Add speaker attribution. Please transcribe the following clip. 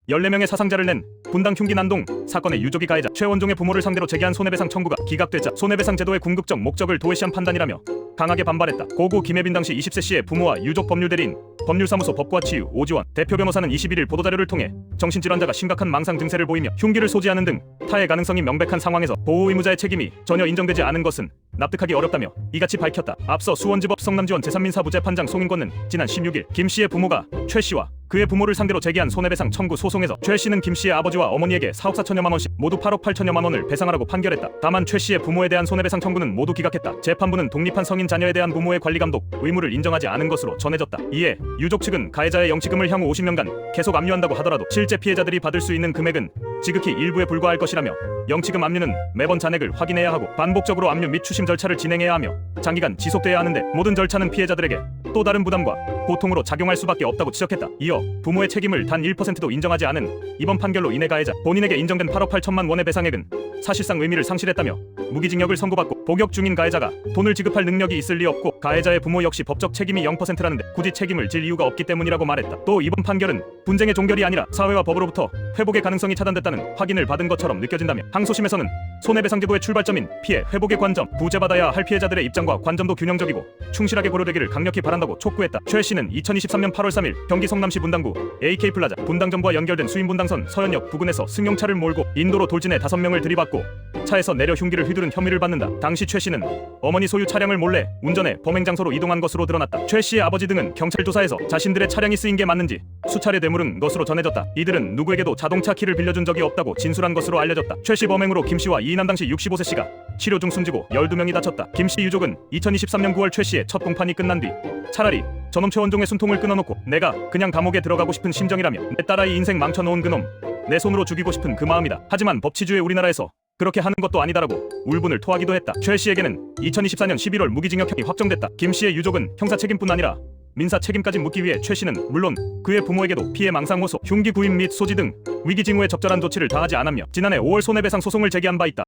Speaker 1: 14명의 사상자를 낸 분당 흉기 난동 사건의 유족이 가해자 최원종의 부모를 상대로 제기한 손해배상 청구가 기각되자 손해배상 제도의 궁극적 목적을 도외시한 판단이라며 강하게 반발했다. 고고 김혜빈 당시 20세 씨의 부모와 유족 법률대리인 법률사무소 법과 치유 오지원 대표 변호사는 21일 보도자료를 통해 정신질환자가 심각한 망상 증세를 보이며 흉기를 소지하는 등 타해 가능성이 명백한 상황에서 보호의무자의 책임이 전혀 인정되지 않은 것은 납득하기 어렵다며 이같이 밝혔다. 앞서 수원지법 성남지원 제3민사부 재판장 송인권은 지난 16일 김 씨의 부모가 최 씨와 그의 부모를 상대로 제기한 손해배상 청구 소송에서 최 씨는 김 씨의 아버지와 어머니에게 4억 4천여만 원씩 모두 8억 8천여만 원을 배상하라고 판결했다. 다만 최 씨의 부모에 대한 손해배상 청구는 모두 기각했다. 재판부는 독립한 성인 자녀에 대한 부모의 관리 감독 의무를 인정하지 않은 것으로 전해졌다. 이에 유족 측은 가해자의 영치금을 향후 50년간 계속 압류한다고 하더라도 실제 피해자들이 받을 수 있는 금액은 지극히 일부에 불과할 것이라며 영치금 압류는 매번 잔액을 확인해야 하고 반복적으로 압류 및 추심 절차를 진행해야 하며 장기간 지속돼야 하는데 모든 절차는 피해자들에게 또 다른 부담과 고통으로 작용할 수밖에 없다고 지적했다. 이어 부모의 책임을 단 1%도 인정하지 않은 이번 판결로 인해 가해자 본인에게 인정된 8억 8천만 원의 배상액은 사실상 의미를 상실했다며 무기징역을 선고받고 복역 중인 가해자가 돈을 지급할 능력이 있을 리 없고 가해자의 부모 역시 법적 책임이 0%라는데 굳이 책임을 질 이유가 없기 때문이라고 말했다. 또 이번 판결은 분쟁의 종결이 아니라 사회와 법으로부터 회복의 가능성이 차단됐다는 확인을 받은 것처럼 느껴진다며 항소심에서는 손해배상제도의 출발점인 피해 회복의 관점, 구제받아야 할 피해자들의 입장과 관점도 균형적이고 충실하게 고려되기를 강력히 바란다고 촉구했다. 최 씨는 2023년 8월 3일 경기 성남시 분당구 AK플라자 분당점과 연결된 수인분당선 서현역 부근에서 승용차를 몰고 인도로 돌진해 5명을 들이받고 차에서 내려 흉기를 휘두른 혐의를 받는다. 당시 최 씨는 어머니 소유 차량을 몰래 운전해 범행 장소로 이동한 것으로 드러났다. 최 씨의 아버지 등은 경찰 조사에서 자신들의 차량이 쓰인 게 맞는지 수차례 되물은 것으로 전해졌다. 이들은 누구에게도 자동차 키를 빌려준 적이 없다고 진술한 것으로 알려졌다. 최 씨 범행으로 김 씨와 이인남 당시 65세 씨가 치료 중 숨지고 12명이 다쳤다. 김 씨 유족은 2023년 9월 최 씨의 첫 공판이 끝난 뒤 차라리 저놈 최원종의 숨통을 끊어놓고 내가 그냥 감옥에 들어가고 싶은 심정이라며 내 딸아이 인생 망쳐놓은 그놈 내 손으로 죽이고 싶은 그 마음이다. 하지만 법치주의 우리나라에서 그렇게 하는 것도 아니다라고 울분을 토하기도 했다. 최 씨에게는 2024년 11월 무기징역형이 확정됐다. 김 씨의 유족은 형사 책임뿐 아니라 민사 책임까지 묻기 위해 최 씨는 물론 그의 부모에게도 피해 망상 호소, 흉기 구입 및 소지 등 위기 징후에 적절한 조치를 다하지 않았며 지난해 5월 손해배상 소송을 제기한 바 있다.